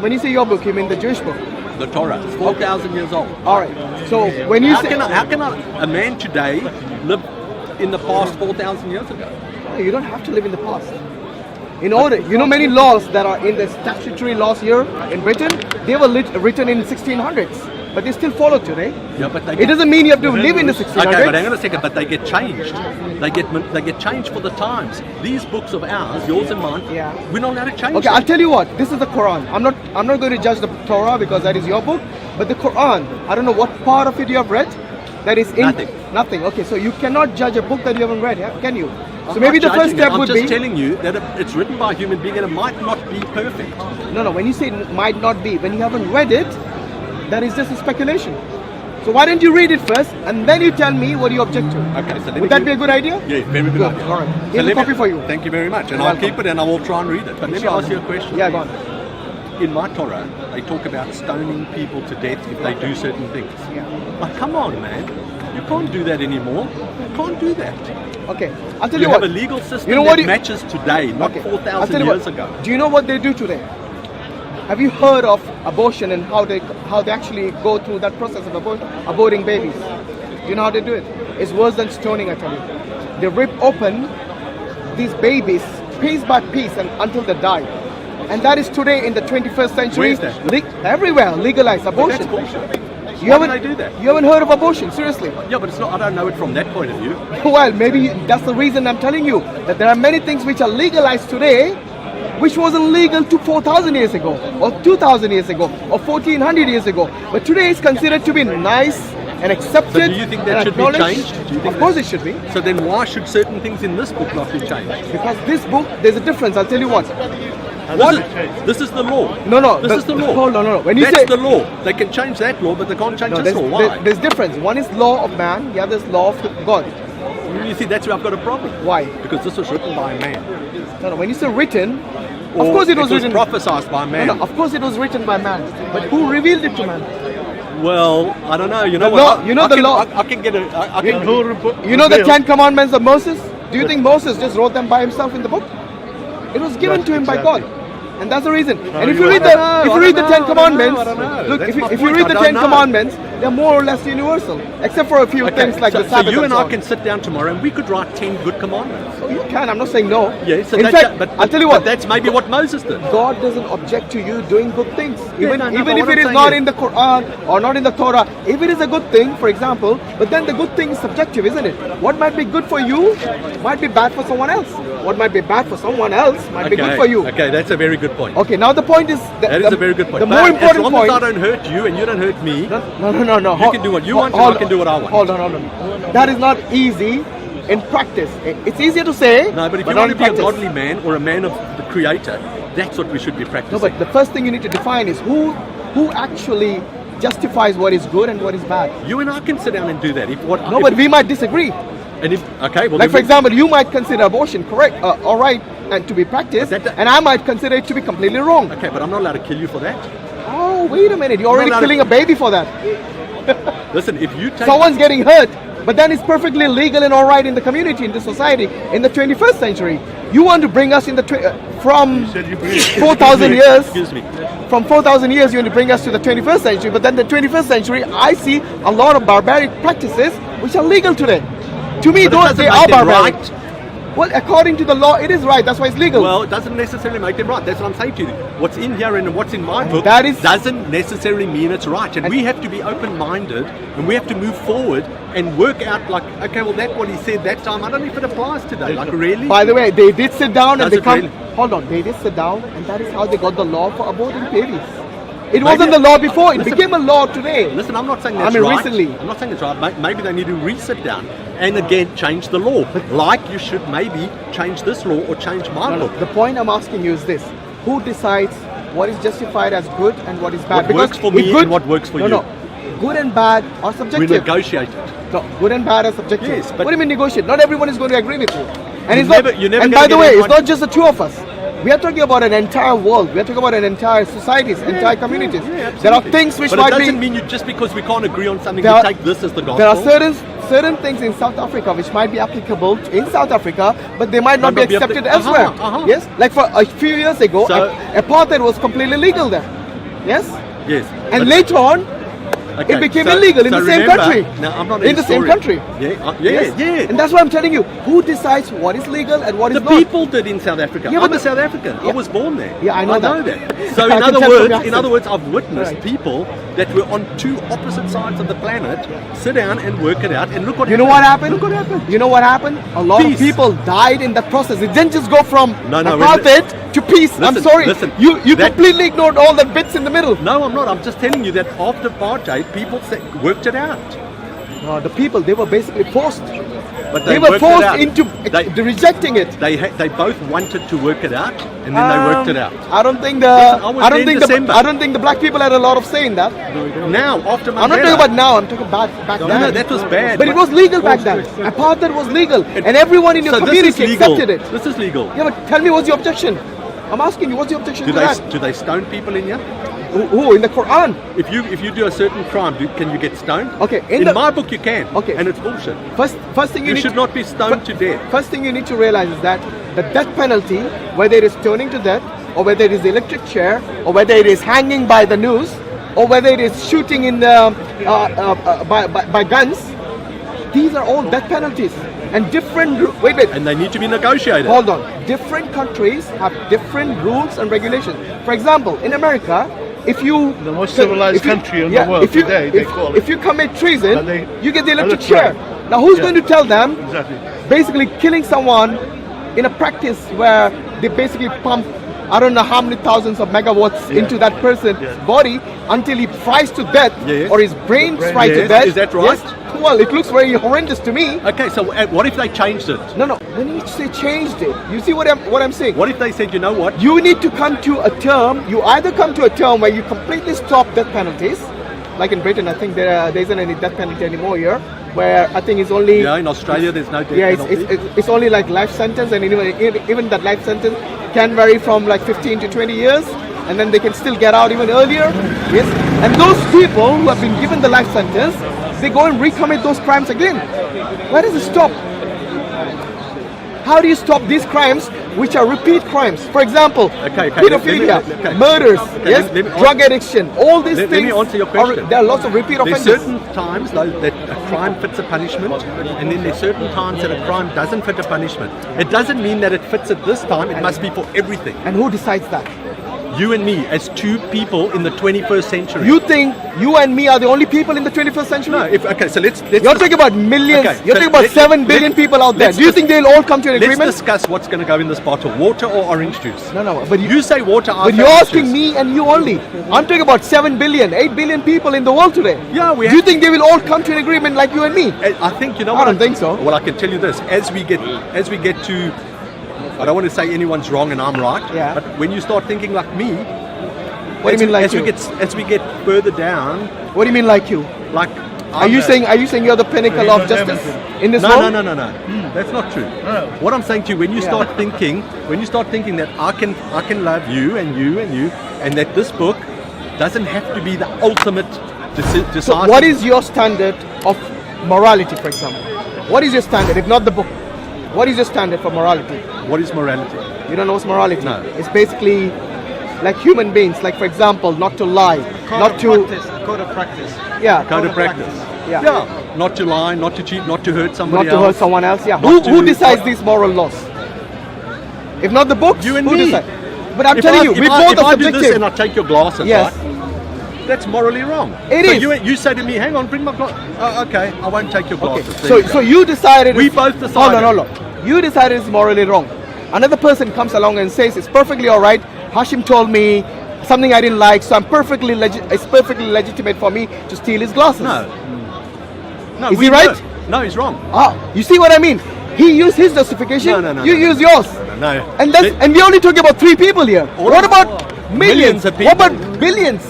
When you say your book, you mean the Jewish book? The Torah. It's 4,000 years old. All right. So when you say... How can a man today live in the past 4,000 years ago? You don't have to live in the past. In order, you know, many laws that are in the statutory laws here in Britain, they were written in 1600s. But they still follow today. Yeah, but it doesn't mean you have to live in the 1600s. Okay, but hang on a second. But they get changed. They get changed for the times. These books of ours, yours and mine, we're not allowed to change. Okay, them. I'll tell you what. This is the Quran. I'm not going to judge the Torah because that is your book. But the Quran, I don't know what part of it you have read. That is in nothing. Okay, so you cannot judge a book that you haven't read, can you? So maybe the first step would be... I'm just telling you that it's written by a human being and it might not be perfect. No. When you say it might not be, when you haven't read it, that is just a speculation. So why don't you read it first and then you tell me what you object to? Okay, so would that be a good idea? Yeah, very good idea. All right. Here's a copy for you. Thank you very much. And I'll keep it and I will try and read it. But let me ask you a question. Yeah, go on. In my Torah, they talk about stoning people to death if they do certain things. Yeah. Like, come on, man. You can't do that anymore. You can't do that. Okay, I'll tell you what. what. You have a legal system that matches today, not 4,000 years ago. Do you know what they do today? Have you heard of abortion and how they actually go through that process of aborting babies? Do you know how they do it? It's worse than stoning, I tell you. They rip open these babies piece by piece and until they die. And that is today in the 21st century. Where's that? Everywhere, legalized abortion. But that's bullshit. Why would I do that? You haven't heard of abortion, seriously? Yeah, but it's not. I don't know it from that point of view. Well, maybe that's the reason I'm telling you that there are many things which are legalized today which wasn't legal 4,000 years ago, or 2,000 years ago, or 1,400 years ago. But today it's considered to be nice and accepted. So do you think that should be changed? Of course it should be. So then why should certain things in this book not be changed? Because this book, there's a difference. I'll tell you what. This is the law. No. This is the law. Hold on, no. When That's the law. They can change that law, but they can't change this law. Why? There's difference. One is law of man, the other is law of God. You see, that's where I've got a problem. Why? Because this was written by a man. No. When you say written, of course it was written. Prophesied by man. No, of course it was written by man. But who revealed it to man? Well, I don't know. You know what? You know the law. I can get a. You know the 10 Commandments of Moses? Do you think Moses just wrote them by himself in the book? It was given to him by God. And that's the reason. And if you read the 10 Commandments, look, if you read the 10 Commandments, they're more or less universal, except for a few things like the Sabbath. So you and I can sit down tomorrow and we could write 10 good commandments. Oh, you can. I'm not saying no. Yeah, so in fact, but I'll tell you what. But that's maybe what Moses did. God doesn't object to you doing good things. Even if it is not not in the Quran or not in the Torah, if it is a good thing, for example, but then the good thing is subjective, isn't it? What might be good for you might be bad for someone else. What might be bad for someone else might be good for you. Okay, that's a very good point. Okay, now the point is that is a very good point. The more important as long point. as I don't hurt you and you don't hurt me. No. You can do what you want and I can do what I want. Hold on. That is not easy in practice. It's easier to say. No, but if you want to be a godly man or a man of the Creator, that's what we should be practicing. No, but the first thing you need to define is who actually justifies what is good and what is bad. You and I can sit down and do that. But we might disagree. And for example, you might consider abortion correct, all right, and to be practiced, and I might consider it to be completely wrong. Okay, but I'm not allowed to kill you for that. Oh, wait a minute! You're already killing a baby for that. Listen, if you take someone's getting hurt, but then it's perfectly legal and all right in the community, in the society, in the 21st century. You want to bring us in the from 4,000 years. Excuse me. From 4,000 years, you want to bring us to the 21st century. But then the 21st century, I see a lot of barbaric practices which are legal today. To me, they are barbaric. Right. Well, according to the law, it is right. That's why it's legal. Well, it doesn't necessarily make them right. That's what I'm saying to you. What's in here and what's in my book doesn't necessarily mean it's right. And we have to be open-minded and we have to move forward and work out like, okay, well, that's what he said that time. I don't know if it applies today. Like, really? By the way, they did sit down and they come... Hold on. They did sit down and that is how they got the law for aborting babies. It wasn't the law before. It became a law today. Listen, I'm not saying that's right. Recently. I'm not saying it's right. Maybe they need to re-sit down and again change the law. Like you should maybe change this law or change my law. The point I'm asking you is this. Who decides what is justified as good and what is bad? What works for me and what works for you? No. Good and bad are subjective. We negotiate it. No, good and bad are subjective. Yes, but what do you mean negotiate? Not everyone is going to agree with you. And and by the way, it's not just the two of us. We are talking about an entire world. We are talking about an entire societies, entire communities. There are things which might be... But it doesn't mean just because we can't agree on something, we take this as the gospel. There are certain things in South Africa which might be applicable in South Africa, but they might not be accepted elsewhere. Yes? Like for a few years ago, apartheid was completely legal there. Yes? Yes. And But- later on, okay, it became so- illegal in so the same remember- country. No, I'm not in the same country. Yeah, Yes? yeah. And that's what I'm telling you. Who decides what is legal and what The is not? people did in South Africa. Yeah, but I'm a the- South African. I Yeah. was born there. Yeah, I know that. So I in can other tell from words, your in accent. other words, I've witnessed Right. people that were on two opposite sides of the planet sit down and work it out. And look what You know what happened? Look what happened. You know what happened? A lot Peace. of people died in that process. It didn't just go from No, apartheid to peace. I'm Listen, sorry. listen. You That- completely ignored all the bits in the middle. No, I'm not. I'm just telling you that after apartheid, people worked it out. The people, they were basically forced. But They were worked it forced out. into rejecting it. They both wanted to work it out, and then they worked it out. I don't think Listen, I was there in December. I don't think the black people had a lot of say in that. Now, after Mandela, I'm not talking about now. I'm talking about back then. No, that was bad. But it was legal back then. Apartheid was legal, and everyone in your So this community is legal. accepted it. This is legal. Yeah, but tell me, what's your objection? I'm asking you, what's your objection Do to that? they stone people in here? Who in the Quran? If you do a certain crime, can you get stoned? Okay, In the- my book, you can. Okay. And it's bullshit. First thing You need should not be stoned to death. First thing you need to realize is that the death penalty, whether it is stoning to death, or whether it is the electric chair, or whether it is hanging by the noose, or whether it is shooting in the, by guns, these are all death penalties. And different, wait. And they need to be negotiated. Hold on. Different countries have different rules and regulations. For example, in America, if you The most civilized if you- country in the world if you, today, they if, call it. if you commit treason, And they- you get the electric That's right. chair. Now, who's Yeah. going to tell them? Exactly. Basically, killing someone in a practice where they basically pump, I don't know how many thousands of megawatts Yeah. into that person's Yeah. body until he fries to death, Yes. or his brain's brain- fried to Yes. death. Is that right? Yes. Well, it looks very horrendous to me. Okay, so what if they changed it? No. When you say changed it, you see what I'm saying? What if they said, you know what? You need to come to a term. You either come to a term where you completely stop death penalties, like in Britain. I think there isn't any death penalty anymore here. Where I think it's only Yeah, in Australia, there's no death yeah, penalty. it's only like life sentence, and even that life sentence can vary from like 15 to 20 years, and then they can still get out even earlier. Yes, and those people who have been given the life sentence, they go and recommit those crimes again. Where does it stop? How do you stop these crimes which are repeat crimes? For example, Okay, pedophilia, okay. murders, Okay, yes, let me- drug addiction, all these Let things. me answer your question. There are lots of repeat There's offenders. certain times though that a crime fits a punishment, and then there's certain times that a crime doesn't fit a punishment. It doesn't mean that it fits at this time. It must be for everything. And who decides that? You and me, as two people in the 21st century. You think you and me are the only people in the 21st century? no, so let's You're talking about millions. Okay, You're so talking about let- 7 billion let- people out there. let's Do you dis- think they'll all come to an Let's agreement? discuss what's going to go in this bottle: water or orange juice. No. But You say water. I But say you're orange asking juice. me and you only. I'm talking about 7 billion, 8 billion people in the world today. Yeah, we Do you have- think they will all come to an agreement like you and me? I think you know. I what don't think so. Well, I can tell you this: as we get to, I don't want to say anyone's wrong and I'm right. Yeah. But when you start thinking like me, What do you mean like as you? as we get further down, What do you mean like you? like Are you saying you're the pinnacle of justice in this No. world? That's not true. No. What I'm saying to you, when you Yeah. start thinking that I can love you and you and you, and that this book doesn't have to be the ultimate decisive. So what is your standard of morality, for example? What is your standard, if not the book? What is your standard for morality? What is morality? You don't know what's morality? No. It's basically like human beings, like for example, not to lie, not to, Code of practice. yeah, Code of practice. Yeah. Not to lie, not to cheat, not to hurt not somebody to else. hurt someone else. Yeah. Not Who to- decides these moral laws? If not the books, You and who me. decides? But I'm If telling I- you, if we I- both if are I do this subjective. and I take your glasses, Yes. right? That's morally wrong. It so is. You say to me, hang on, bring my glasses. Oh, okay, I won't take your Okay. glasses. There So you go. so you decided. We it's- both decided. Hold on. You decided it's morally wrong. Another person comes along and says it's perfectly all right. Hashim told me something I didn't like, so it's perfectly legitimate for me to steal his glasses. No. No, Is we he right? know. No, he's wrong. Ah, you see what I mean? He used his justification. No, You use yours. No. And we're only talking about 3 people here. All What of- about millions millions? of What people. about billions?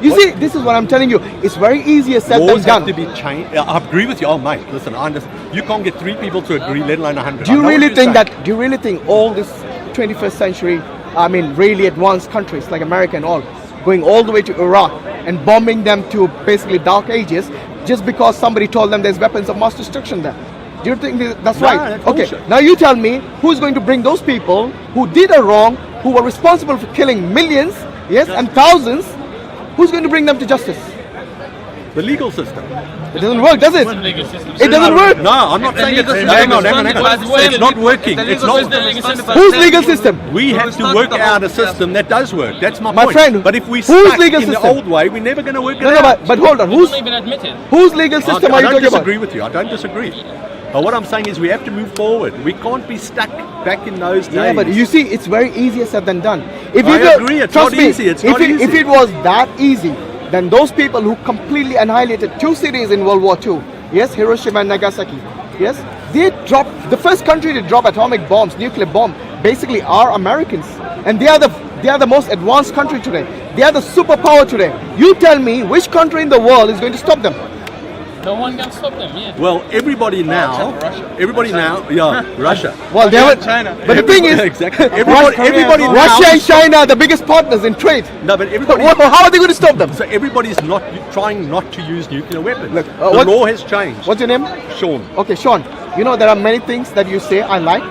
You see, this is what I'm telling you. It's very easier said than Laws have done. to be changed. I agree with you. Oh, mate, listen, I understand. You can't get 3 people to agree, let alone 100. Do you really think all this 21st century, really advanced countries like America and all, going all the way to Iraq and bombing them to basically dark ages just because somebody told them there's weapons of mass destruction there? Do you think that's No, right? that's Okay, bullshit. now you tell me who's going to bring those people who did a wrong, who were responsible for killing millions, yes, and thousands. who's going to bring them to justice? The legal system. It doesn't work, does it? It doesn't work. No, I'm not saying it's hang on. It's not working. It's not. Whose legal system? We have to work out a system that does work. That's my My point. friend, but if we whose stuck legal in the system? old way, we're never going to work it No, out. but hold on. It's not even admitted. Whose legal system are you I talking don't about? disagree with you. I don't disagree. But what I'm saying is we have to move forward. We can't be stuck back in those days. Yeah, but you see, it's very easier said than done. If I you agree, it's trust not me, easy, it's if not it, easy. If it was that easy, then those people who completely annihilated 2 cities in World War II, yes, Hiroshima and Nagasaki, yes, they dropped, the first country to drop atomic bombs, nuclear bomb, basically are Americans. And they are the most advanced country today. They are the superpower today. You tell me which country in the world is going to stop them? No one can stop them, yeah. Well, everybody now, Russia. Well, they haven't. China. But the thing is, Exactly. Everybody now. Russia and China are the biggest partners in trade. No, but everybody. How are they going to stop them? So everybody's not trying not to use nuclear weapons. Look, the what- law has changed. What's your name? Sean? Okay, Sean. You know there are many things that you say I like,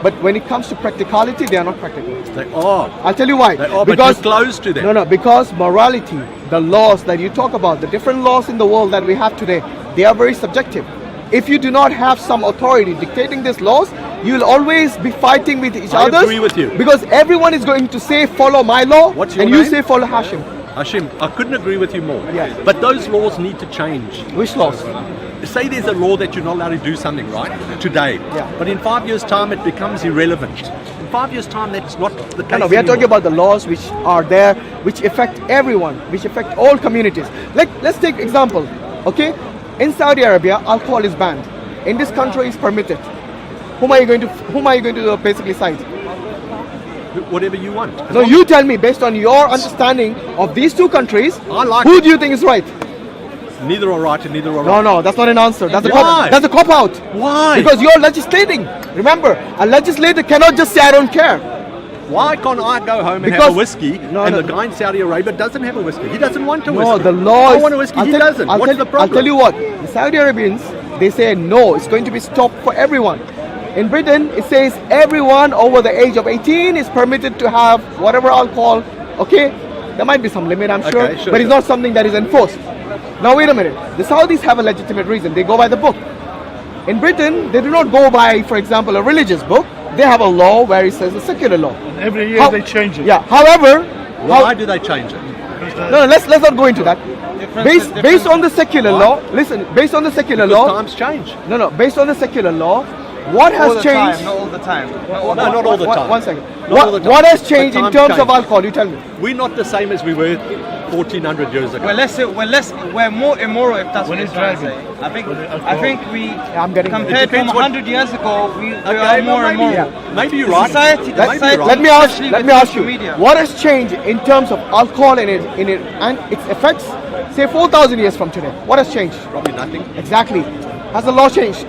but when it comes to practicality, they are not practical. They are. I'll tell you why. They are, but you're close to them. No, because morality, the laws that you talk about, the different laws in the world that we have today, they are very subjective. If you do not have some authority dictating these laws, you will always be fighting with each other. I agree with you. Because everyone is going to say follow my law, What's your and you name? say follow Hashim. Hashim, I couldn't agree with you more. Yeah. But those laws need to change. Which laws? Say there's a law that you're not allowed to do something, right? Today. Yeah. But in 5 years' time, it becomes irrelevant. In 5 years' time, that's not the case. No, we are talking anymore. about the laws which are there, which affect everyone, which affect all communities. Let's take example, okay? In Saudi Arabia, alcohol is banned. In this country, it's permitted. Whom are you going to basically cite? Whatever you want. No, you tell me based on your understanding of these two countries. I like who it. do you think is right? Neither are right and neither are No, right. no, that's not an answer. That's a Why? That's a cop out. Why? Because you're legislating. Remember, a legislator cannot just say I don't care. Why can't I go home and Because- have a whiskey No, and no. the guy in Saudi Arabia doesn't have a whiskey? He doesn't want a whiskey. No, the law I is. want a whiskey, I'll he tell- doesn't. I'll What's tell- the problem? I'll tell you what. The Saudi Arabians, they say no, it's going to be stopped for everyone. In Britain, it says everyone over the age of 18 is permitted to have whatever alcohol. Okay, there might be some limit, I'm sure, Okay, sure, but it's sure. not something that is enforced. Now wait a minute. The Saudis have a legitimate reason. They go by the book. In Britain, they do not go by, for example, a religious book. They have a law where it says a secular law. Every year How- they change it. Yeah. However, Why do they change it? no, let's not go into that. Based on the secular law, listen. Based on the secular Because law, times change. no. Based on the secular law, what has changed? Not all the time. No, not all the time. One second. Not all the time. What has But changed in times terms of change. alcohol? You tell me. We're not the same as we were 1400 years ago. We're more immoral if that's When what it's you're trying to driving. say. I think we I'm getting. compared It depends from what- 100 years ago, we Okay, are more well, maybe, immoral. maybe you're right. Society, Maybe society, you're right. Let me ask especially you. with social media. What has changed in terms of alcohol in it and its effects? Say 4,000 years from today. What has changed? Probably nothing. Exactly. Has the law changed?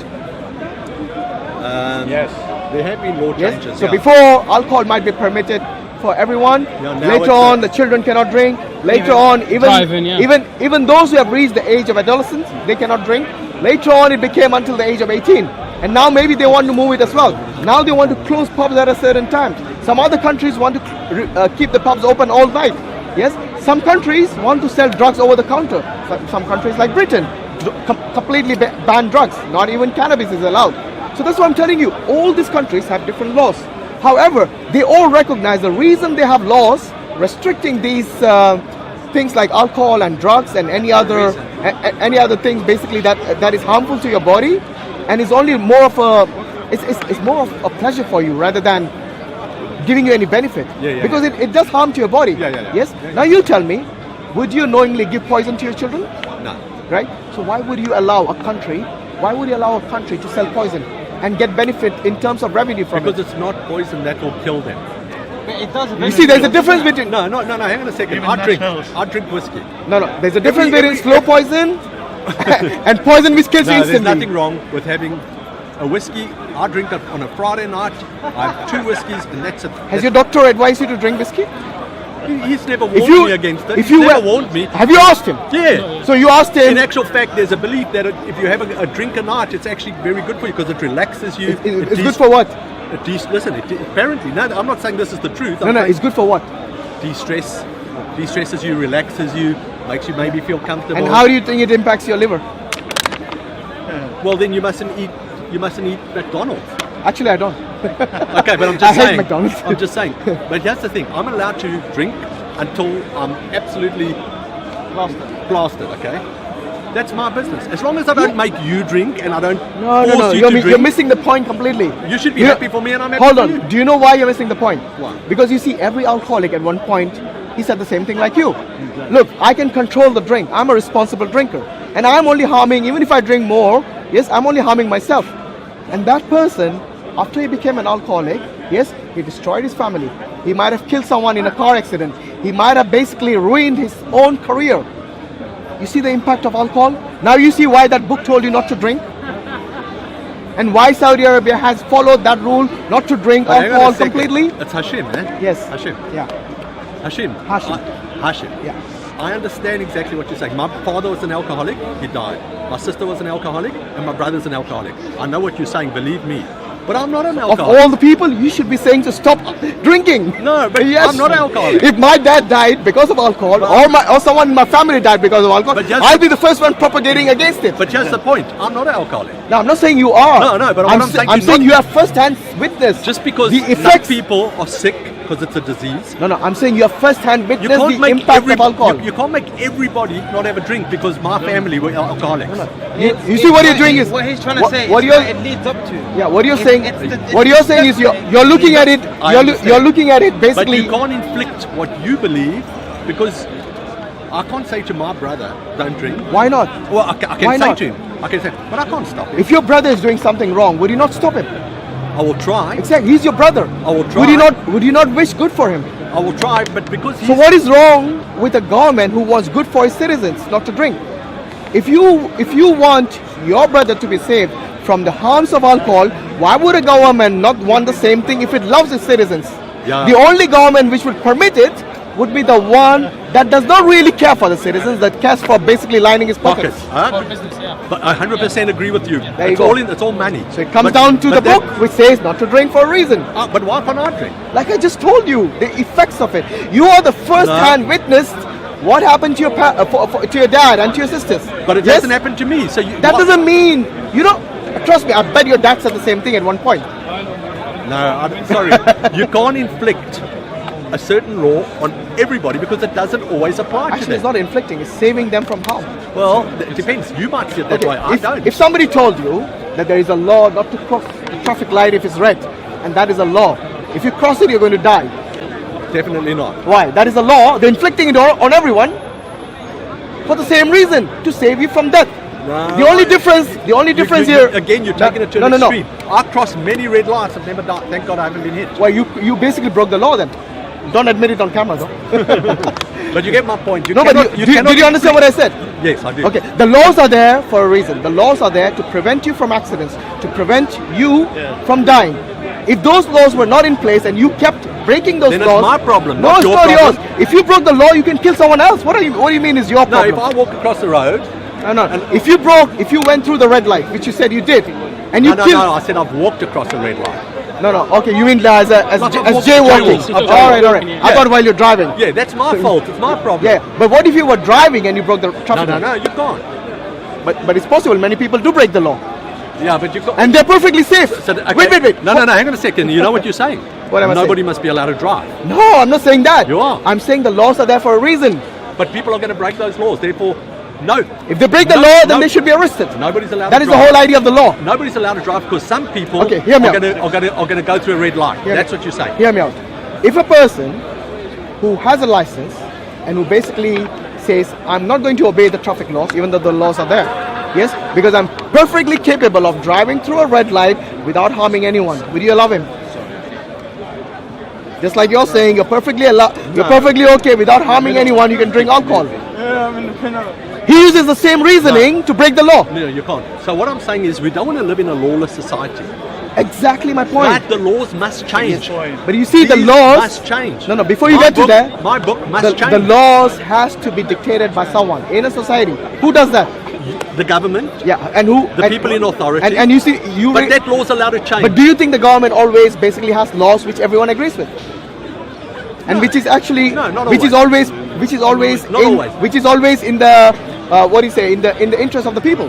Yes. There have been law Yes. changes. So yeah. before alcohol might be permitted for everyone, Yeah, now later it's on the children cannot drink. Later on, driving, yeah. even those who have reached the age of adolescence, they cannot drink. Later on, it became until the age of 18, and now maybe they want to move it as well. Now they want to close pubs at a certain time. Some other countries want to keep the pubs open all night. Yes. Some countries want to sell drugs over the counter. Some countries like Britain completely ban drugs. Not even cannabis is allowed. So that's what I'm telling you. All these countries have different laws. However, they all recognize the reason they have laws restricting these things like alcohol and drugs and any other things basically that is harmful to your body, and it's only more of it's more of a pleasure for you rather than giving you any benefit. Yeah. Because it does harm to your body. Yeah. Yes. Now you tell me, would you knowingly give poison to your children? No. Right? So why would you allow a country to sell poison and get benefit in terms of revenue from Because it? it's not poison that will kill them. It does. You see, there's a difference between No, hang on a second. Even I drink nachos. whiskey. no. There's a difference Every- between slow poison and poison which kills you No, there's instantly. nothing wrong with having a whiskey. I drink it on a Friday night. I have 2 whiskeys and that's it. Has your doctor advised you to drink whiskey? He's never If warned you me against it. if He's you never were- warned me. Have you asked him? Yeah. So you asked him. In actual fact, there's a belief that if you have a drink a night, it's actually very good for you because it relaxes you. It's good for what? Listen, apparently, no, I'm not saying this is the truth. No, it's good for what? De-stress. de-stresses you, relaxes you, makes you maybe feel comfortable. And how do you think it impacts your liver? Well, then you mustn't eat McDonald's. Actually, I don't. Okay, but I'm I just hate saying. McDonald's. I'm just saying. But here's the thing: I'm allowed to drink until I'm absolutely blasted. Okay, that's my business. As long as I don't make you drink and I don't force you to drink, you're missing the point completely. You should be happy for me, and I'm happy Hold for on. you. Do you know why you're missing the point? Why? Because you see, every alcoholic at one point, he said the same thing like you. Look, I can control the drink. I'm a responsible drinker, and I'm only harming. Even if I drink more, yes, I'm only harming myself. And that person, after he became an alcoholic, yes, he destroyed his family. He might have killed someone in a car accident. He might have basically ruined his own career. You see the impact of alcohol? Now you see why that book told you not to drink? And why Saudi Arabia has followed that rule not to drink But hang on a alcohol second. completely? It's Hashim, eh? Yes. Hashim. Yeah. Hashim. Hashim. Hashim. Yeah. I understand exactly what you're saying. My father was an alcoholic, he died. My sister was an alcoholic, and my brother's an alcoholic. I know what you're saying, believe me. But I'm not an Of alcoholic. all the people, you should be saying to stop drinking. No, but I'm not an alcoholic. If my dad died because of alcohol, or someone in my family died because of alcohol, But just- I'll be the first one propagating against it. But here's the point, I'm not an alcoholic. Now, I'm not saying you are. No, but what I'm saying I'm is saying not- you have first-hand witness. Just because the some effects. people are sick because it's a disease, No, I'm saying you have first-hand you witness can't the make impact of alcohol. you can't make everybody not have a drink because my family were alcoholics. You see what you're doing is what he's trying to say. What is you're what it leads up to. yeah. What you're It's- saying. it's What you're saying is you're looking at it. I You're understand. looking at it But basically. you can't inflict what you believe because I can't say to my brother, don't drink. Why not? Well, I can Why say not? to him, I can say, but I can't stop it. If your brother is doing something wrong, would you not stop him? I will try. Exactly. He's your brother. I will try. Would you not wish good for him? I will try, but because he's... So what is wrong with a government who wants good for his citizens not to drink? If you want your brother to be saved from the harms of alcohol, why would a government not want the same thing if it loves its citizens? Yeah. The only government which would permit it would be the one that does not really care for the citizens, that cares for basically lining his pockets. Huh? For business, yeah. But I 100% agree with you. There you It's go. it's all money. So it comes But- down to but the book which says not to drink for a reason. But why can't I drink? Like I just told you, the effects of it. You are the first-hand witness what happened to your to your dad and to your sisters. But it Yes? doesn't happen to me. So That doesn't mean, trust me, I bet your dad said the same thing at one point. No, I'm sorry. You can't inflict a certain law on everybody because it doesn't always apply to Actually, it's them. not inflicting, it's saving them from harm. Well, it depends. You might see it that way. I don't. If somebody told you that there is a law not to cross the traffic light if it's red, and that is a law, if you cross it, you're going to die. Definitely not. Why? That is a law. They're inflicting it on everyone for the same reason, to save you from death. No. The only difference here. Again, you're taking it to no, an no, extreme. I've crossed many red lights. I've never died. Thank God I haven't been hit. Well, you basically broke the law then. Don't admit it on camera though. But you get my point. You No, cannot, but you did cannot you understand what I said? Yes, I do. Okay, the laws are there for a reason. The laws are there to prevent you from accidents, to prevent you from dying. If those laws were not in place and you kept breaking those Then laws, it's my problem, No, not it's your not problem. yours. If you broke the law, you can kill someone else. What do you mean is your No, problem? if I walk across the road. No. If you went through the red light, which you said you did, and you No, killed. I said I've walked across the red light. No. Okay, you mean as Like I'm jaywalking? walking. All right. Yeah. I thought while you're driving. Yeah, that's my fault. It's my problem. Yeah, but what if you were driving and you broke the traffic light? No, you can't. But it's possible. Many people do break the law, Yeah, but you can't. and they're perfectly safe. So, okay. Wait. No, hang on a second. You know what you're saying? What am I Nobody saying? must be allowed to drive. No, I'm not saying that. You are. I'm saying the laws are there for a reason. But people are going to break those laws. Therefore, no. If they break the No, law, then no. they should be arrested. Nobody's allowed That to is the drive. whole idea of the law. Nobody's allowed to drive because some people Okay, hear me are out. going to go through a red light. Hear That's me- what you're saying. Hear me out. If a person who has a license and who basically says, I'm not going to obey the traffic laws, even though the laws are there, yes, because I'm perfectly capable of driving through a red light without harming anyone, would you allow him? Just like you're saying, you're perfectly okay without harming anyone, you can drink alcohol. He uses the same reasoning to break the law. No, you can't. So what I'm saying is we don't want to live in a lawless society. Exactly my point. But the laws must change. But you see, the These laws must change. No, before you My get to book- that, my book must change. the laws has to be dictated by someone in a society. Who does that? The government, Yeah, and who? the people in authority. And you see, but that law's allowed to change. But do you think the government always basically has laws which everyone agrees with? And which is actually, No, not which is always which is always Not always. which is always in the what do you say, in the interest of the people.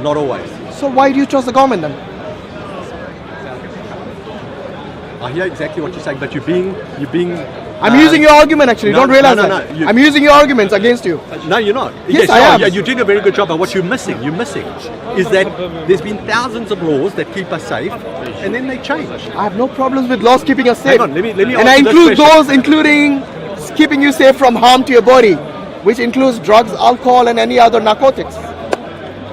Not always. So why do you trust the government then? I hear exactly what you're saying, but you're being. I'm using your argument actually. no, Don't realize no, that. you- I'm using your arguments against you. No, you're not. Yes, I you are. am. Yeah, you're doing a very good job. But what you're missing is that there's been thousands of laws that keep us safe, and then they change. I have no problems with laws keeping us safe. Hang on, let me and ask I you this include question. those including keeping you safe from harm to your body, which includes drugs, alcohol, and any other narcotics.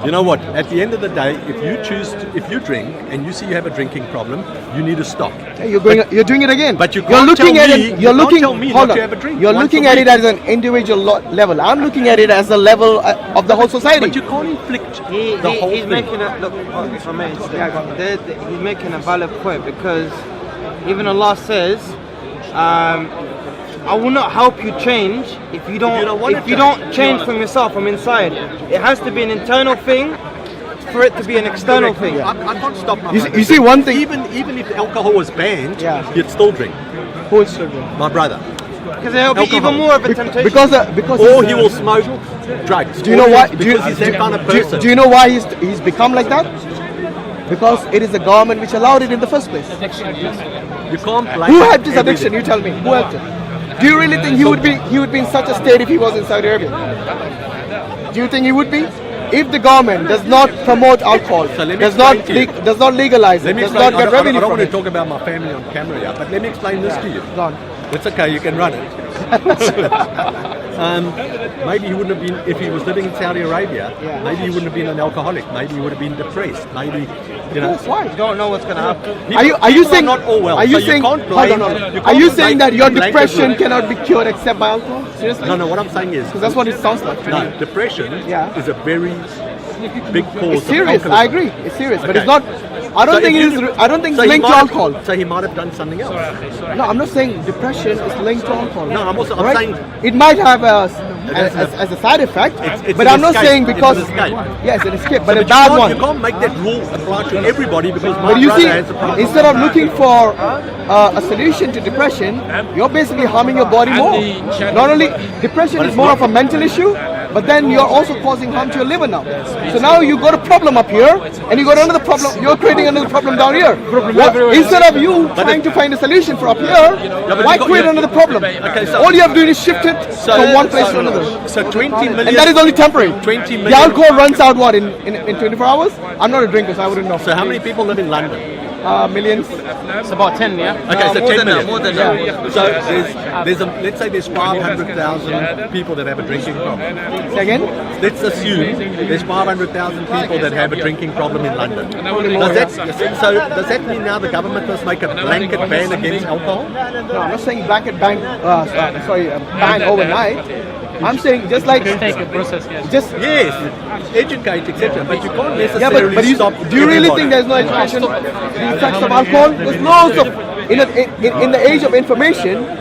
You know what? At the end of the day, if you drink and you see you have a drinking problem, you need to stop. Hey, you're doing it again. But you you're can't looking tell at me- it. you You're can't looking. tell me hold not on. to have a drink You're once looking a at it week. as an individual level. I'm looking at it as a level of the whole society. But you can't inflict He, the he, whole he's thing. making a look. If I may, he's making a valid point because even Allah says, "I will not help you change if you don't want if to you change. don't change from yourself from inside. It has to be an internal thing for it to be an external thing." I can't stop my You brother. see one thing. Even if alcohol was banned, Yeah. you'd still drink. Who is children? My brother. Because it'll be Alcohol. even more of a temptation. Because Or he's, he will smoke drugs. Do you know why? Because he's that kind of person. Do you know why he's become like that? Because it is the government which allowed it in the first place. You can't blame Who helped his everything. addiction? You tell me. Who helped it? Do you really think he would be in such a state if he was in Saudi Arabia? Do you think he would be? If the government does not promote alcohol, So let me does not explain to you. does not legalize Let it, me does explain. not get I revenue don't from want to it. talk about my family on camera here, but let me explain this to you. Go on. It's okay, you can run it. Maybe he wouldn't have been, if he was living in Saudi Arabia, Yeah. maybe he wouldn't have been an alcoholic, maybe he would have been depressed, maybe, you know. Why? You don't know what's going to happen. Are you People saying not all well, Are you so saying? you can't Hold blame, on, hold on. you Are can't you make saying that your blanket depression rule. cannot be cured except by alcohol? Seriously? No, what I'm saying is, Because that's what it sounds like. to no, me. depression Yeah. is a very big cause It's serious. of I alcoholism. agree. It's serious, but Okay. it's not. I don't So think if it you- is. I don't think so it's he linked to might- alcohol. So he might have done something else. No, I'm not saying depression is linked to alcohol. No, I'm also- I'm Alright? saying- it might have It's as a side effect, it's but an I'm not escape. saying It's because an escape. yes, an escape, but a But bad you one. can't make that rule apply to everybody because my But you brother see, has a problem. instead of looking for a solution to depression, you're basically harming your body more. Not only depression But is it's more not- of a mental issue, but then you're also causing harm to your liver now. So now you got a problem up here, and you got another problem. You're creating another problem down here. Instead of you trying to find a solution for up here, but why you got- create you- another problem? Okay, so- All you have to do is shift it from one place to another. So 20 million. And that is only temporary. 20 The million. alcohol runs out what in 24 hours? I'm not a drinker, so I wouldn't know. So how many people live in London? Millions. It's about 10, yeah? Okay, so more 10 than million. that, more than that. So let's say there's 500,000 people that have a drinking problem. Say again? Let's assume there's 500,000 people that have a drinking problem in London. Does that mean now the government must make a blanket ban against alcohol? No, I'm not saying blanket ban. Ban overnight. I'm saying just like Take a process, yes. just Yes, educate, etc. But you can't yeah, necessarily but stop. do you really everybody. think there's no education the effects of alcohol? There's loads of in the age of information.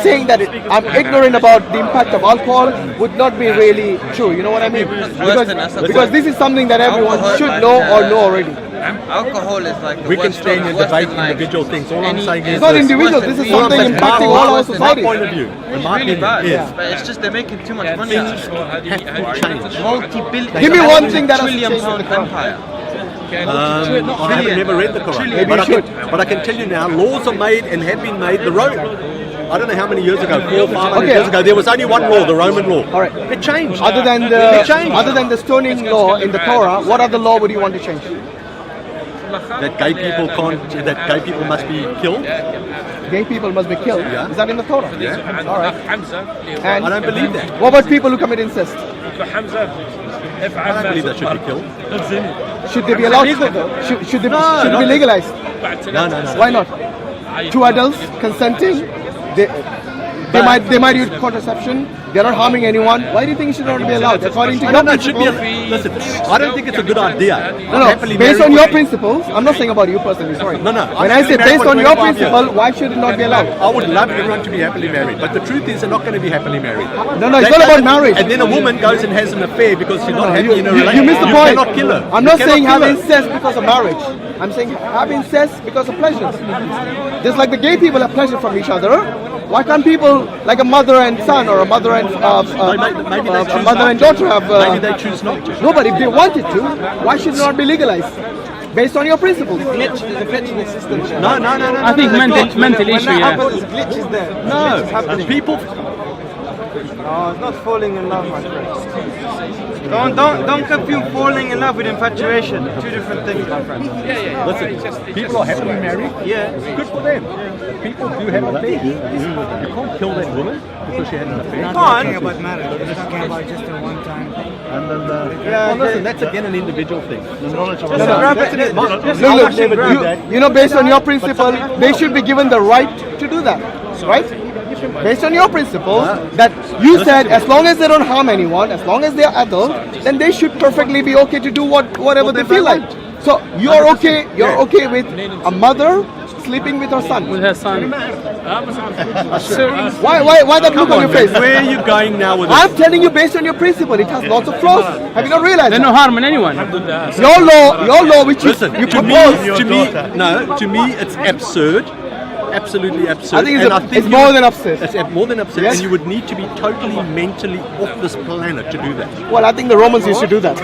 Saying that I'm ignorant about the impact of alcohol would not be really true. You know what I mean? Because this is something that everyone should know or know already. Alcohol is like We can stand and debate individual things. All I'm saying is It's not this. individual. This is All I'm something saying, impacting all our society. my point of view, and my really opinion bad. is But it's just they're making too much money. things have to change. Multi-billion. Give me one thing that has trillion changed in pound the Quran. empire. I haven't never read the Quran, Maybe you should. but I can tell you now, laws are made and have been made. The road. I don't know how many years ago, 400 or 500 Okay. years ago, there was only one law, the Roman law. All right. It changed. Other than It changed. the stoning law in the Torah, what other law would you want to change? That gay people can't. That gay people must be killed. Gay people must be killed. Yeah. Is that in the Torah? Yeah. All right. And I don't believe that. what about people who commit incest? I don't believe that should be killed. Should they be allowed? Should they not- be legalized? No. Why not? Two adults consenting. They might use contraception. They're not harming anyone. Why do you think it should not be allowed? According to your No, it should be. principles. Listen, I don't think it's a good idea. No, Happily based married on your would- principles, I'm not saying about you personally, sorry. No. When I say based on your principle, why should it not be allowed? I would love everyone to be happily married, but the truth is they're not going to be happily married. No, it's That not about doesn't- marriage. And then a woman goes and has an affair because she's not happy You in a relationship. you missed the point. You cannot kill her. I'm You not cannot saying have kill her. incest because of marriage. I'm saying have incest because of pleasure. Just like the gay people have pleasure from each other, Why can't people like a mother and son or a mother and Maybe they choose a mother not and to. daughter have? Maybe they choose not to. No, but if they wanted to, why should it not be legalized? Based on your principles. There's a glitch in the system. No. I think mental When issue, that yeah. happens, glitch is there. No, It's happening. people. No, it's not falling in love, my friend. Don't confuse falling in love with infatuation. Two different things, my friend. Listen, people are happily married. Yeah. Good for them. People do have affairs. You can't kill that woman because she had an affair. Can't. Talking about marriage, we're talking about just a one-time thing. And then, Yeah, well, listen, that's again an individual thing. Look, you know, based on your principle, they should be given the right to do that, right? Based on your principle, that you said as long as they don't harm anyone, as long as they are adult, then they should perfectly be okay to do whatever they feel like. So you're okay. You're okay with a mother sleeping with her son. With her son. Why that look on your face? Where are you going now with I'm this? telling you, based on your principle, it has lots of flaws. Have you not realized There's no that? harm in anyone. Your law, which Listen, you to propose. me, it's absurd. Absolutely absurd. I think And it's you more would- than absurd. It's more than absurd, Yes. and you would need to be totally mentally off this planet to do that. Well, I think the Romans used to do that.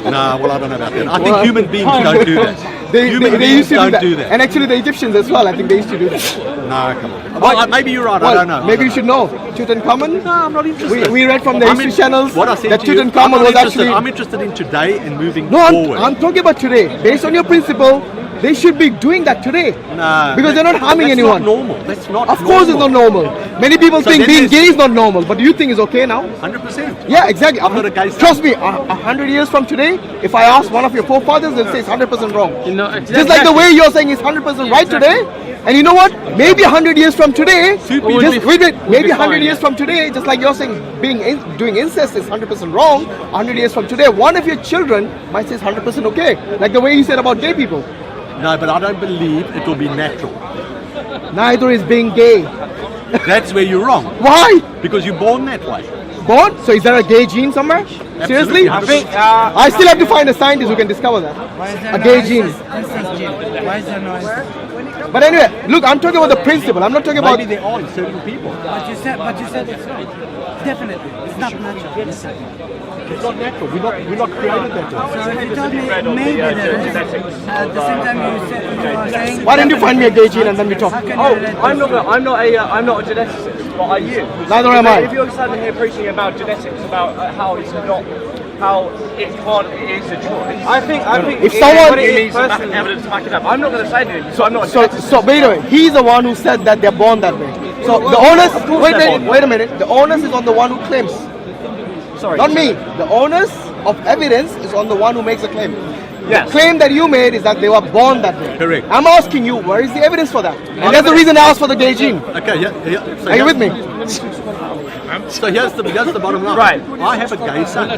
Nah, well, I don't know about that. I think Well, human beings don't do that. They Human used to beings don't do do that. that. And actually the Egyptians as well, I think they used to do that. No, come on. Well, maybe you're right. I Well, don't know. maybe you should know. Tutankhamun? No, I'm not interested. We read from the I'm history in- channels what I said that to you, I'm Tutankhamun not was interested. actually... I'm interested in today and moving No, forward. I'm talking about today. Based on your principle, they should be doing that today. Nah, because they're not harming that's anyone. Not normal. That's not. Of course it's not normal. Many people So think then being there's- gay is not normal, but do you think it's okay now? 100%. Yeah, exactly. I'm not a gay Trust me, 100 years from today, if I ask one of your forefathers, they'll say it's 100% wrong. You know, Just like the way you're saying it's 100% right today, and you know what? Maybe 100 years from today, maybe 100 years from today, just like you're saying doing incest is 100% wrong, 100 years from today, one of your children might say it's 100% okay. Like the way you said about gay people. No, but I don't believe it will be natural. Neither is being gay. That's where you're wrong. Why? Because you're born that way. Born? So is there a gay gene somewhere? Seriously? I think I still have to find a scientist who can discover that. Why is there A no gay gene. incest gene? Why is there no incest? But anyway, look, I'm talking about the principle. I'm not talking about... Maybe there are in certain people. But you said it's not. Definitely, it's not natural. It's not natural. We're not created that way. So if you told me maybe there is, at the same time you are saying. Why don't you find me a gay gene and then we talk? How can Oh, you let I'm this- not a geneticist, but are you? Neither am I. If you're standing here preaching about genetics, about how it's not, how it is a choice. I think If someone- what it It is needs personally. evidence to back it up. I'm not going to say anything, so I'm not. A So geneticist. wait a minute. He's the one who said that they're born that way. So the onus... Wait a minute. The onus is on the one who claims. Sorry. Not me. The onus of evidence is on the one who makes a claim. Yes. The claim that you made is that they were born that way. Correct. I'm asking you, where is the evidence for that? And that's the reason I asked for the gay gene. Okay, yeah. So Are you with me? So here's the bottom line. Right. I have a gay son.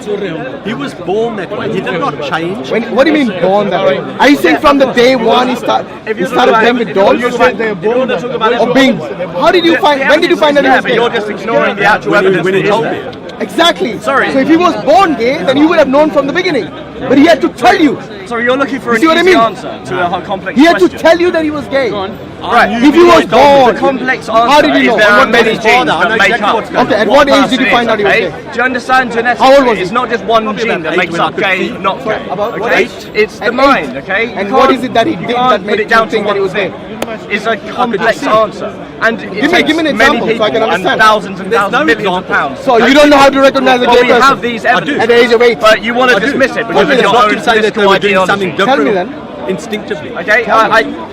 He was born that way. He did not change. What do you mean born that way? Are you saying from the day one he started them with dolls? Or being? How did you find? When did you find that he Yeah, was but gay? you're just ignoring the actual When evidence. he that told is me. there. Exactly. Sorry. So if he was born gay, then you would have known from the beginning. But he had to tell you. Sorry, you're looking for You an see what I easy mean? answer to a complex He had to question. tell you that he was gay. Right. If he was born. The complex answer How did you know? is there On are what many basis? genes I know that make exactly up. what's going on. Okay, at what age did you person find out he was is, gay? okay? Do you understand genetics? How old was he? It's not just one gene that about makes 8 up when I could gay, see. not gay. About what Okay? age? It's the At mind, 8. okay? And You what can't- is it that he you did can't that put made it down you think to that he one was gay? thing. It's a complex see. answer. And it Give me takes an many example so I can people and understand. thousands and There's thousands, no millions of example. pounds. So you don't know how to recognize a Well, gay we person have these evidence. at the age of 8. But you want to I do. dismiss it But because of it's your not own to say that they political were doing something ideology. Tell me different then. instinctively. Okay,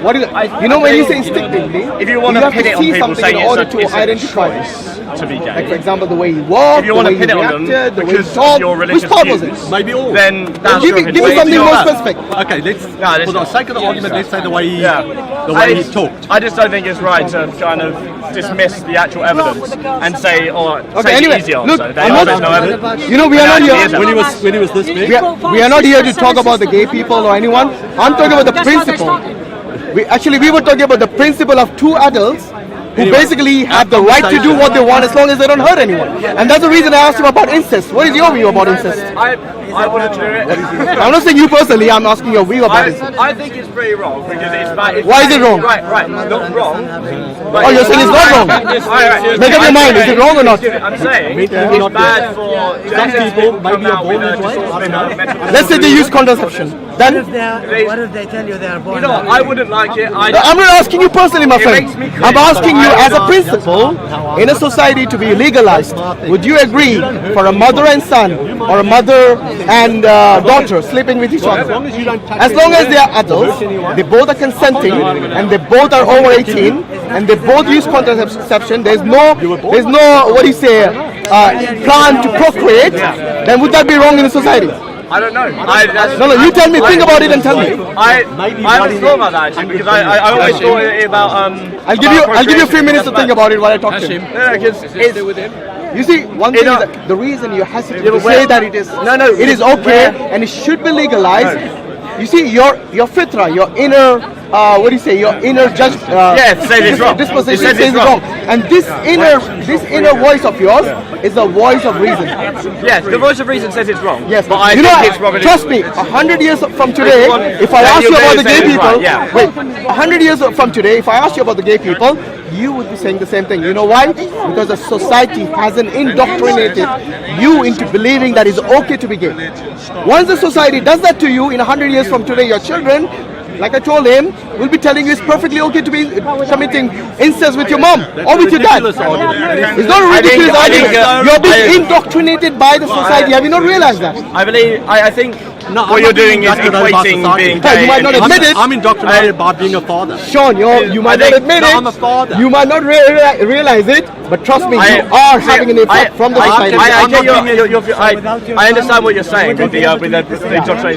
What is it? You know when you say instinctively, if you want to have pin it on see people, something saying in order it's to a identify. choice to be Like for gay. example, the way he walked, If you the want way to pin he it on them reacted, the way he because of talked. your Which religious part was it? views, Maybe all. then that's Give your me opinion. something more Not that. specific. Okay, let's. this For the sake of the argument, let's say the way he, Yeah. the way he talked. I just don't think it's right to kind of dismiss the actual evidence and say, or Okay, say anyway, the easy look, answer. I'm not- There's no evidence. You know, we are not here. When he was this big. We are not here to talk about the gay people or anyone. I'm talking about the principle. We were talking about the principle of two adults who basically have the right to do what they want as long as they don't hurt anyone. And that's the reason I asked you about incest. What is your view about incest? I wouldn't do it. I'm not saying you personally, I'm asking your view about incest. I think it's pretty wrong because it's bad. Why is it wrong? Right, not wrong. Oh, you're saying it's not wrong? Make up your mind, is it wrong or not? I'm saying it's bad for some people, maybe you're born this way. I don't know. Let's say they use contraception. Then What if they tell you they are born? You know what, I wouldn't like it. I'm not asking you personally, my friend. makes me cringe, I'm asking but you I as a don't- principle in a society to be legalized. Would you agree for a mother and son or a mother and daughter sleeping with each other? As long as they are adults, they both are consenting and they both are over 18 and they both use contraception. There's no what do you say plan to procreate. Then would that be wrong in a society? I don't know. No, you tell me. Think about it and tell me. I haven't thought about that actually because I always thought about I'll give you a few minutes to think about it while I talk to him. No, because it's with him. You see, one thing is that the reason you hesitate to say that it is it is okay and it should be legalized. You see, your fitra, your inner what do you say? Your inner judge. Says it's wrong. Disposition says it's wrong. And this inner voice of yours is the voice of reason. Yes, the voice of reason says it's wrong. Yes, but I you think know, it's wrong. trust me, 100 years from today, if I ask you about the gay people, wait, 100 years from today, if I ask you about the gay people, you would be saying the same thing. You know why? Because the society hasn't indoctrinated you into believing that it's okay to be gay. Once the society does that to you, in 100 years from today, your children, like I told him, will be telling you it's perfectly okay to be committing incest with your mom or with your dad. It's not a ridiculous idea. You're being indoctrinated by the society. Have you not realized that? I think what you're doing is equating being gay. You might not admit it. I'm indoctrinated by being a father. Sean, you might not admit it. I'm a father. You might not realize it, but trust me, you are having an effect from the society. I understand what you're saying with the indoctrinated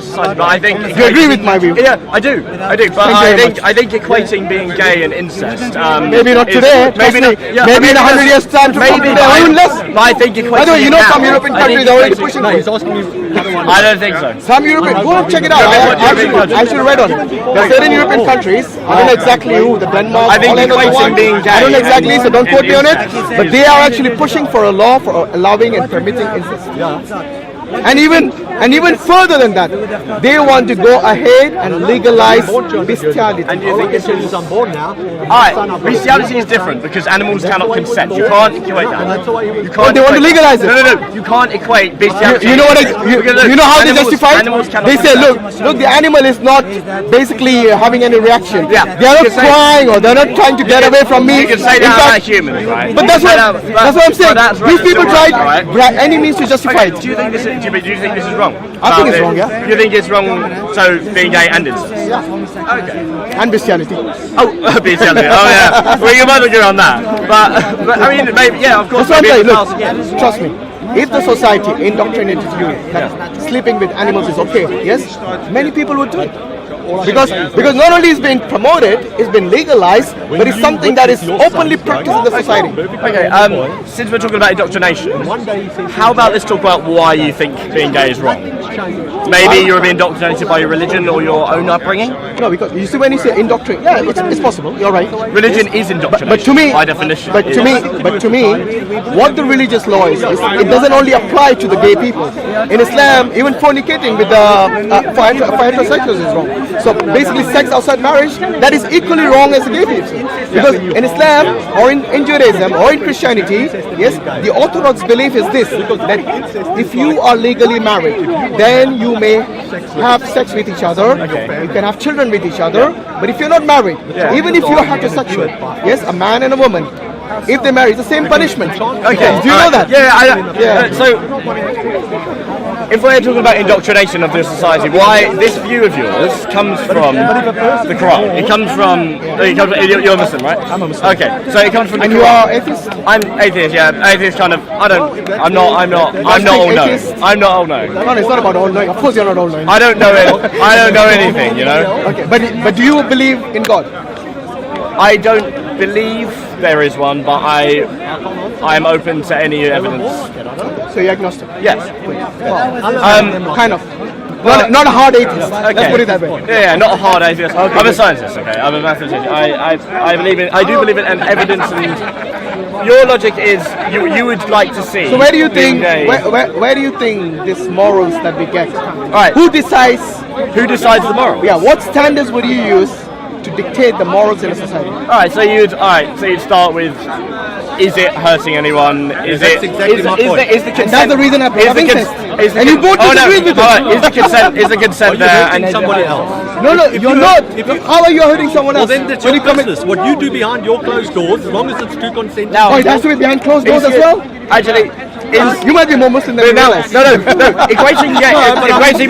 society, but I think Do you agree with my view? Yeah, I do. But I think equating being gay and incest. Maybe not today. Maybe in 100 years' time, maybe even less. But I think equating. By the way, you know it some now, European I countries think are already equating- pushing No, for he's it. asking me. I don't think so. Some European, go and check it out. I should read on it. There are certain European countries, I don't know exactly who, the Denmark, I think Holland, or equating one. being gay I don't know exactly, so don't and quote me on it. incest. But they are actually pushing for a law for allowing and permitting incest. And even further than that, they want to go ahead and legalize bestiality. And do you think as soon as I'm born now? Bestiality is different because animals cannot consent. You can't equate that. You can't. They want to legalize it. No. You can't equate bestiality. You know what? You know how they justify Animals it? cannot They say, consent. look, the animal is not basically having any reaction. Yeah. They are You not can say- crying or they're not trying to get away from me. You can say In that fact- about humans, right? But that's what I'm saying. That's right. These people Right. tried by any means to justify Okay, it. do you think this is wrong? I think it's wrong, yeah. You think it's wrong, so being gay and incest? Okay. And bestiality. Oh, bestiality. Oh, yeah. Well, you might agree on that. But I mean, maybe, yeah, of course. That's what I'm maybe saying. it's else again. Look, trust me. If the society indoctrinated you that sleeping with animals is okay, yes, many people would do it. Because not only is being promoted, it's been legalized, but it's something that is openly practiced in the society. Okay, since we're talking about indoctrination, how about let's talk about why you think being gay is wrong? Maybe you're being indoctrinated by your religion or your own upbringing? No, because you see when you say indoctrinate, yeah, it's possible. You're right. Religion is indoctrination, But to me, by definition. But to me, what the religious law is it doesn't only apply to the gay people. In Islam, even fornicating with for heterosexuals is wrong. So basically, sex outside marriage, that is equally wrong as the gay people. Because in Islam or in Judaism or in Christianity, yes, the orthodox belief is this: that if you are legally married, then you may have sex with each other. You can have children with each other. But if you're not married, even if you're heterosexual, yes, a man and a woman, if they marry, it's the same punishment. Okay, do you know that? Yeah. So, if we're talking about indoctrination of the society, why this view of yours comes from the Quran? It comes from you're a Muslim, right? I'm a Muslim. Okay, so it comes from the And Quran. you are atheist? I'm atheist. Yeah, atheist kind of. I'm not all knowing. Atheist? I'm not all knowing. No, it's not about all knowing. Of course, you're not all knowing. I don't know it. I don't know anything. You know. Okay, but do you believe in God? I don't believe there is one, but I'm open to any evidence. So you're agnostic? Yes. Kind of. Not a hard atheist. Let's put it that way. Yeah, not a hard atheist. Okay. I'm a scientist. Okay, I'm a mathematician. I do believe in evidence, and your logic is you would like to see. So where do you think where do you think these morals that we get? Right. Who decides the morals? Yeah. What standards would you use to dictate the morals in a society? Alright, so you'd start with, is it hurting anyone? Is that's it exactly my point. Is the consent? And that's the reason I brought up incest. And you both disagree with it. Is the consent there? And somebody else. No, you're not. How are you hurting someone else? Well, then that's your business. What you do behind your closed doors, as long as it's true consent. Oh, it has to be behind closed doors as well? Actually, you might be more Muslim than me. No. Equating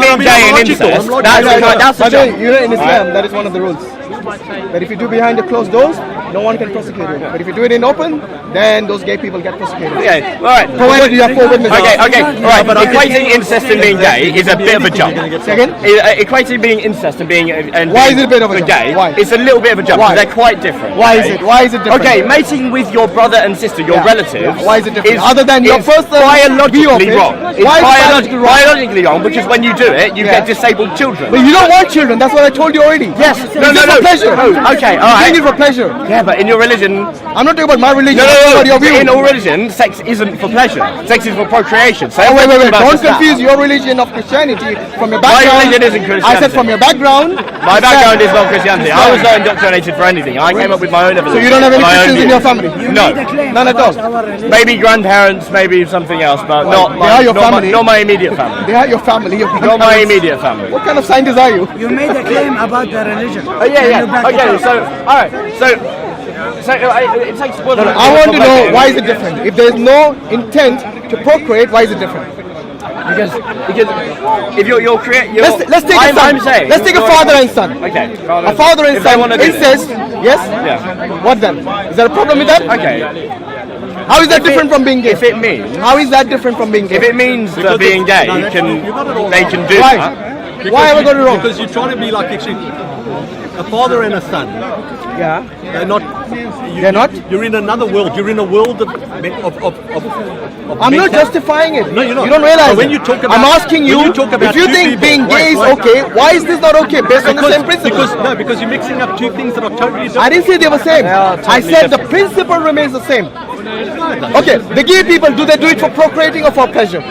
being gay and incest. That's a joke. You know, in Islam, that is one of the rules. That if you do behind the closed doors, no one can prosecute you. But if you do it in open, then those gay people get prosecuted. Okay, alright. Provided you have 4 witnesses. Okay, alright. But equating incest and being gay is a bit of a jump. Second? Equating being incest and being Why is it a bit of a jump? Gay, Why? it's a little bit of a jump. Why? They're quite different. Why is it? Why is it different? Okay, mating with your brother and sister, your relatives. Why is it different? Other than your first biologically wrong. It's Why is biologically wrong because when you do it, you get disabled children. But you don't want children. That's what I told you already. Yes. No. For pleasure. Okay, You're doing it for pleasure. Yeah, but in your religion, I'm not talking about my religion. No. Your view. In all religion, sex isn't for pleasure. Sex is for procreation. So wait. Don't confuse your religion of Christianity from your background. My religion isn't Christianity. I said from your background. My background is not Christianity. I was not indoctrinated for anything. I came up with my own evidence. So you don't have any Christians in your family? No. None at all? Maybe grandparents, maybe something else, but not my immediate family. They are your family. Not my immediate family. What kind of scientist are you? You made a claim about the religion. Okay, so alright, so it takes. I want to know why is it different? If there is no intent to procreate, why is it different? Because if you're creating, let's take a son. Let's take a father and son. Okay, a father and son. Incest. Yes. Yeah. What then? Is there a problem with that? Okay. How is that different from being gay? If it means. How is that different from being gay? If it means that being gay, they can do why? that. Why have I got it wrong? Because you're trying to be like actually a father and a son. Yeah. They're not. They're not. You're in another world. You're in a world of I'm not justifying it. No, you're not. You don't realize. So when you talk about, I'm asking you. If you think being gay is okay, why is this not okay? Based on the same principle. Because you're mixing up two things that are totally different. I didn't say they were same. I said the principle remains the same. Okay, the gay people, do they do it for procreating or for pleasure?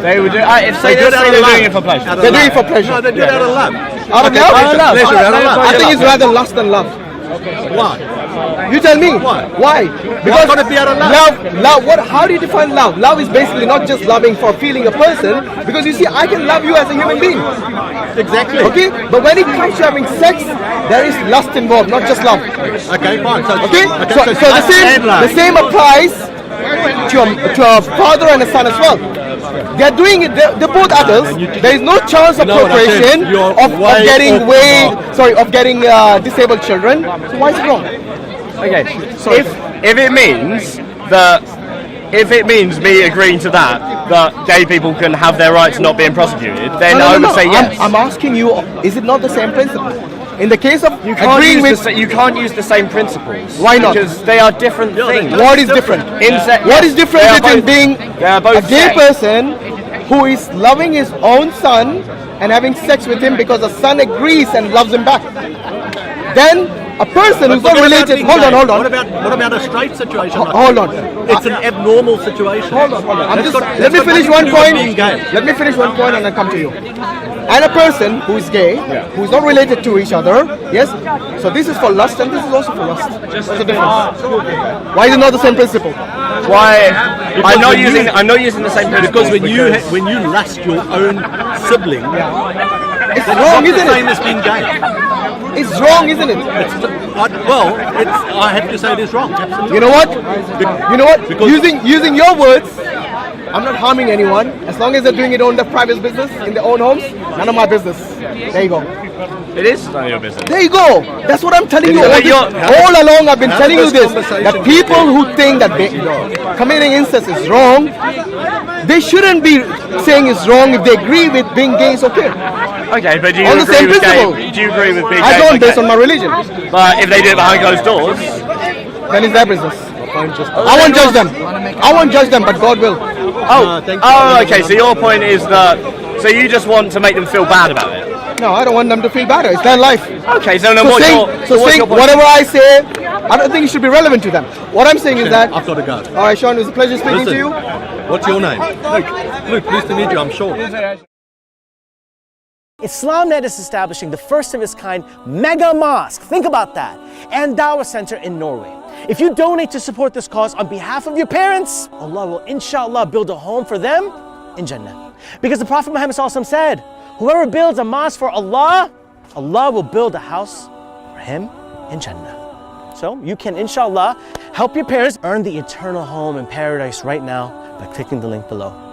They would do. If they're doing it for pleasure. They're doing it for pleasure. No, they do it out of love. Out of love? Pleasure, out of love. I think it's rather lust than love. Why? You tell me. Why? Because got to be out of love? Love. What? How do you define love? Love is basically not just loving for feeling a person. Because you see, I can love you as a human being. Exactly. Okay. But when it comes to having sex, there is lust involved, not just love. Okay, fine. So, So the same applies to a father and a son as well. They are doing it. They're both adults. There is no chance of procreation of getting disabled children. So why is it wrong? Okay. So if it means me agreeing to that gay people can have their rights not being prosecuted, then I would say yes. I'm asking you, is it not the same principle? In the case of you can't use the same principles. Why not? Because they are different things. What is different? What is different between being a gay person who is loving his own son and having sex with him because the son agrees and loves him back? Then a person who's not related. Hold on. What about a straight situation? Hold on. It's an abnormal situation. Hold on. Let me finish one point. Let me finish one point and I'll come to you. And a person who is gay, who is not related to each other, yes. So this is for lust and this is also for lust. What's the difference? Why is it not the same principle? Why? I'm not using the same principle. Because when you lust your own sibling, it's wrong, isn't it? Same as being gay. It's wrong, isn't it? I have to say it is wrong. Absolutely. You know what? Because using your words, I'm not harming anyone. As long as they're doing it on their private business, in their own homes, none of my business. There you go. It is none of your business. There you go. That's what I'm telling you. All along I've been telling you this. That people who think that committing incest is wrong, they shouldn't be saying it's wrong if they agree with being gay is okay. Okay, but do you on the same principle. Do you agree with being gay? I don't, based on my religion. But if they do it behind closed doors, then it's their business. I won't judge them. I won't judge them, but God will. Okay. So your point is that So you just want to make them feel bad about it? No, I don't want them to feel better. It's their life. Okay, so no, what's what's your point? Whatever I say, I don't think it should be relevant to them. What I'm saying is that... I've got to go. All right, Sean, it was a pleasure speaking to you. What's your name? Luke, pleased to meet you, I'm sure. IslamNet is establishing the first of its kind mega mosque, think about that, and Dawah Center in Norway. If you donate to support this cause on behalf of your parents, Allah will inshallah build a home for them in Jannah. Because the Prophet Muhammad said, whoever builds a mosque for Allah, Allah will build a house for him in Jannah. So you can inshallah help your parents earn the eternal home in paradise right now by clicking the link below.